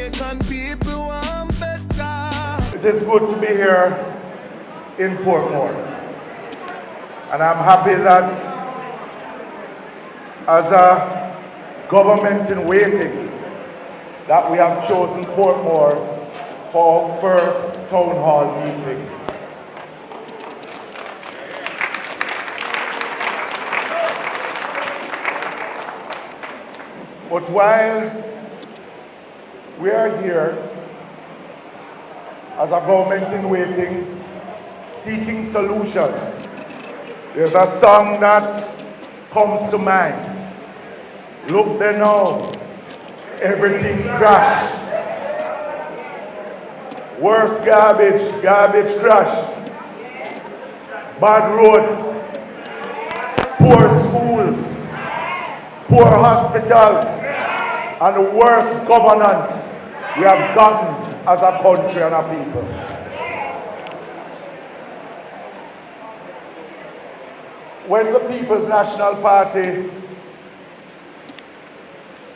Jamaican people want better. It is good to be here in Portmore. And I'm happy that as a government in waiting, that we have chosen Portmore for our first town hall meeting. But while we are here as a government in waiting, seeking solutions, there's a song that comes to mind. Look there now, everything crashed. Worse garbage, garbage crash. Bad roads, poor schools, poor hospitals, and the worst governance we have gotten as a country and a people. When the People's National Party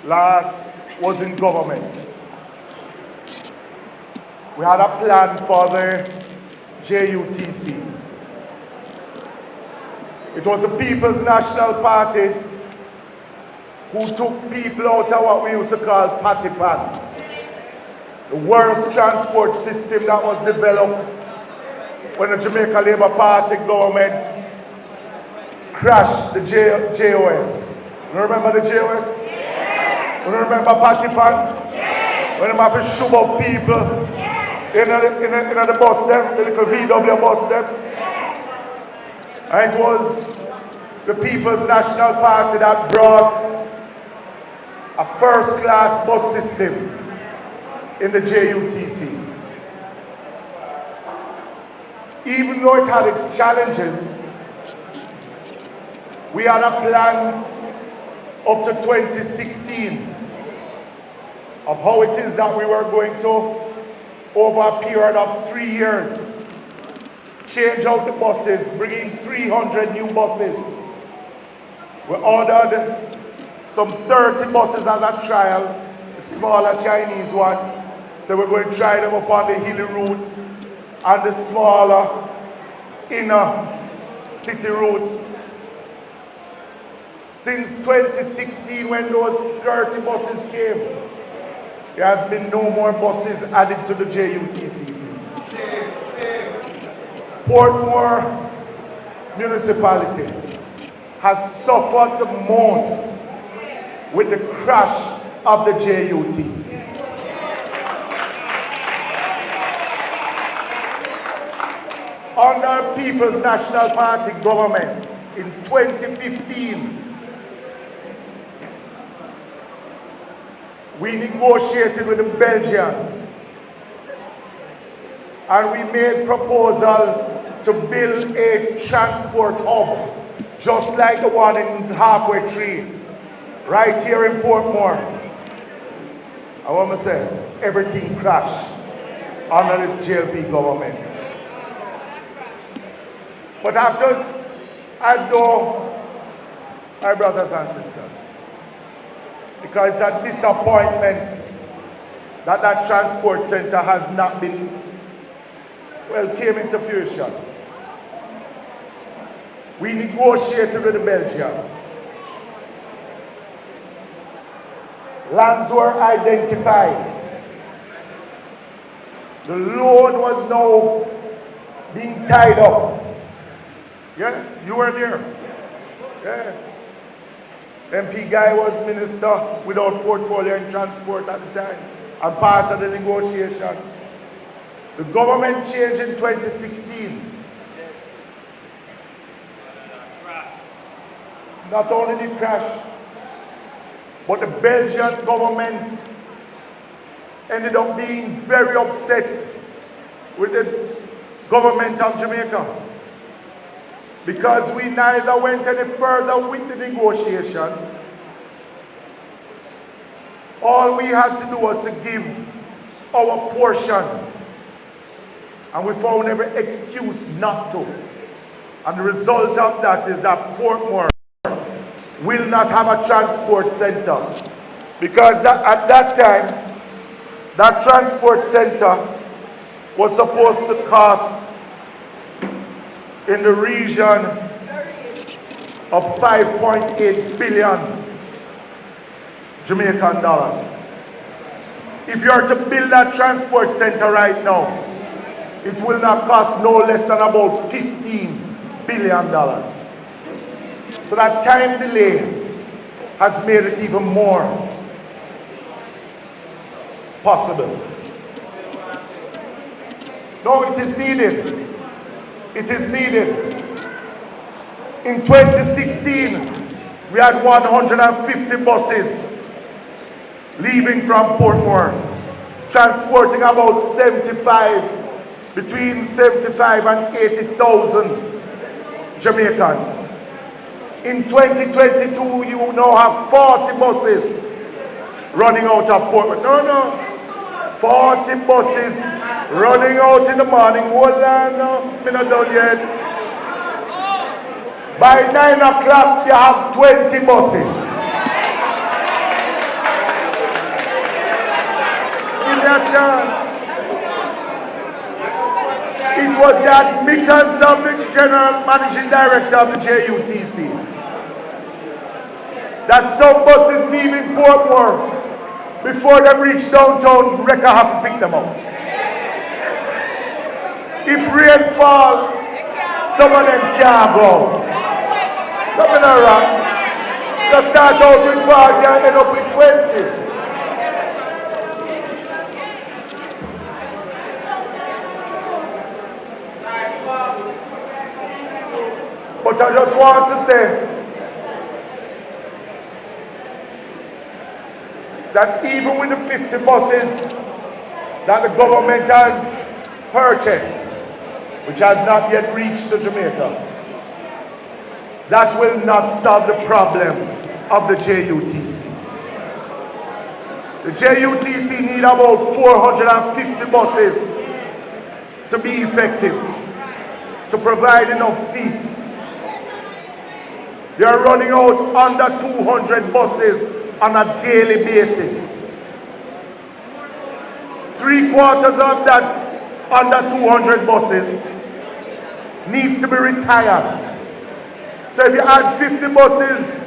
last was in government, we had a plan for the JUTC. It was the People's National Party who took people out of what we used to call patty pan. The worst transport system that was developed when the Jamaica Labour Party government crashed the JOS. You remember the JOS? Yeah. You remember patty pan? Yeah. When they have to shove up people in the bus them, the little VW bus them. Yeah. And it was the People's National Party that brought a first-class bus system in the JUTC. Even though it had its challenges, we had a plan up to 2016 of how it is that we were going to, over a period of 3 years, change out the buses, bringing 300 new buses. We ordered some 30 buses as a trial, the smaller Chinese ones. So we're going to try them upon the hilly routes and the smaller inner city routes. Since 2016, when those 30 buses came, there has been no more buses added to the JUTC. Portmore municipality has suffered the most with the crash of the JUTC. Under People's National Party government in 2015, we negotiated with the Belgians and we made proposal to build a transport hub just like the one in Halfway Tree, right here in Portmore. I want to say, everything crashed under this JLP government. But I know my brothers and sisters, because that disappointment that that transport center has not been, well, came into fruition. We negotiated with the Belgians. Lands were identified. The loan was now being tied up. Yeah, you were there. Yeah. MP Guy was minister without portfolio in transport at the time, and part of the negotiation. The government changed in 2016. Not only the crash, but the Belgian government ended up being very upset with the government of Jamaica, because we neither went any further with the negotiations. All we had to do was to give our portion, and we found every excuse not to. And the result of that is that Portmore will not have a transport center, because at that time That transport center was supposed to cost in the region of 5.8 billion Jamaican dollars. If you are to build that transport center right now, it will not cost no less than about $15 billion. So that time delay has made it even more possible. No, it is needed. It is needed. In 2016, we had 150 buses leaving from Portmore, transporting about between 75 and 80,000 Jamaicans. In 2022, you now have 40 buses running out of Portmore. No. 40 buses running out in the morning. Hold on, no, I'm not done yet. By 9 o'clock, you have 20 buses. Give me a chance. It was the admittance of the General Managing Director of the JUTC that some buses leaving Portmore, before they reach downtown, Recca have to pick them up. If rain fall, some of them can't go. Some of them are they start out with 40 and end up with 20. But I just want to say that even with the 50 buses that the government has purchased, which has not yet reached to Jamaica, that will not solve the problem of the JUTC. The JUTC need about 450 buses to be effective, to provide enough seats. They are running out under 200 buses on a daily basis. 3/4 of that under 200 buses needs to be retired. So if you add 50 buses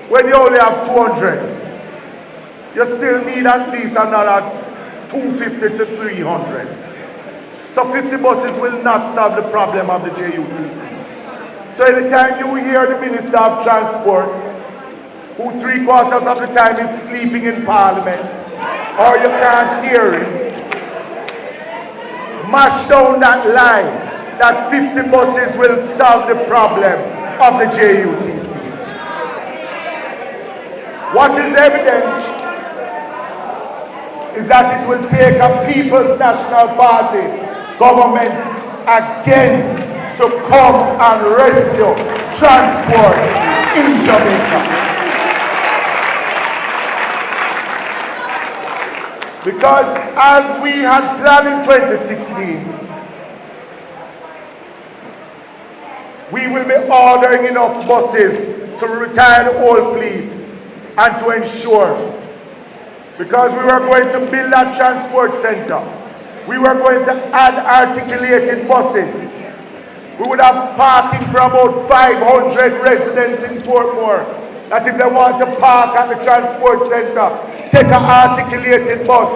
when you only have 200, you still need at least another 250 to 300. So 50 buses will not solve the problem of the JUTC. So anytime you hear the Minister of Transport, who 3/4 of the time is sleeping in Parliament, or you can't hear him, mash down that line that 50 buses will solve the problem of the JUTC. What is evident is that it will take a People's National Party government again to come and rescue transport in Jamaica. Because as we had planned in 2016, we will be ordering enough buses to retire the whole fleet and to ensure, because we were going to build that transport center, we were going to add articulated buses. We would have parking for about 500 residents in Portmore, that if they want to park at the transport center, take an articulated bus,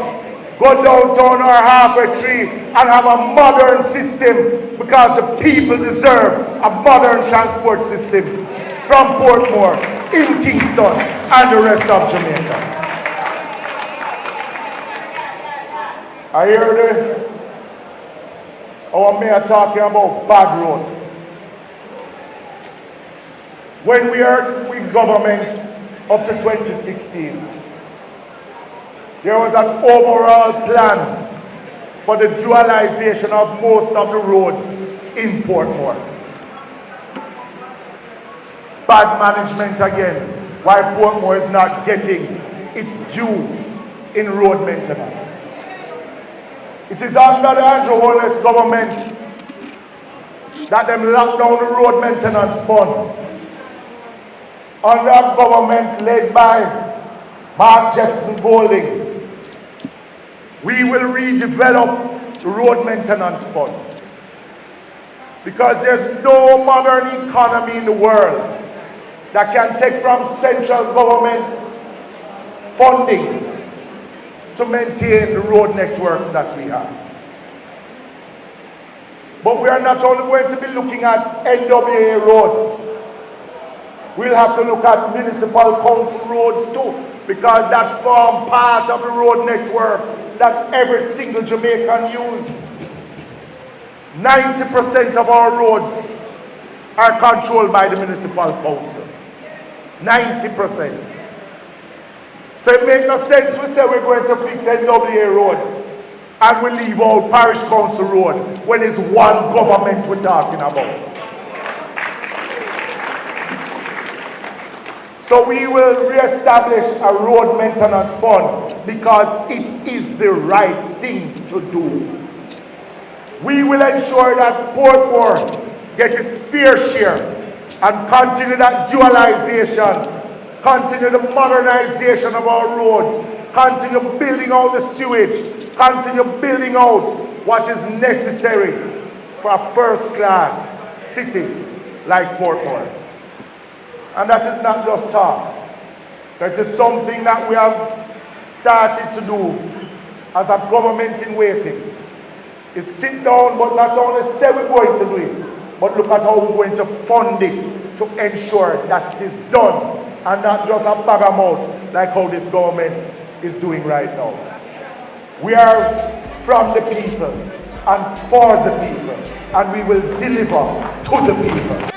go downtown or halfway tree and have a modern system, because the people deserve a modern transport system from Portmore, in Kingston and the rest of Jamaica. I hear our mayor talking about bad roads. When we are with government up to 2016, there was an overall plan for the dualization of most of the roads in Portmore. Bad management again, why Portmore is not getting its due in road maintenance. It is under the Andrew Holness government that them locked down the road maintenance fund. Under a government led by Mark Jefferson Golding, We will redevelop the road maintenance fund. Because there's no modern economy in the world that can take from central government funding to maintain the road networks that we have. But we are not only going to be looking at NWA roads. We'll have to look at municipal council roads too, because that form part of the road network that every single Jamaican uses. 90% of our roads are controlled by the municipal council. 90%. So it makes no sense we say we're going to fix NWA roads and we leave out parish council road when it's one government we're talking about. So we will re-establish a road maintenance fund because it is the right thing to do. We will ensure that Portmore gets its fair share and continue that dualization, continue the modernization of our roads, continue building out the sewage, continue building out what is necessary for a first-class city like Portmore. And that is not just talk. That is something that we have started to do as a government in waiting. Is sit down, but not only say we're going to do it, but look at how we're going to fund it to ensure that it is done and not just a bag of mouth like how this government is doing right now. We are from the people and for the people, and we will deliver to the people.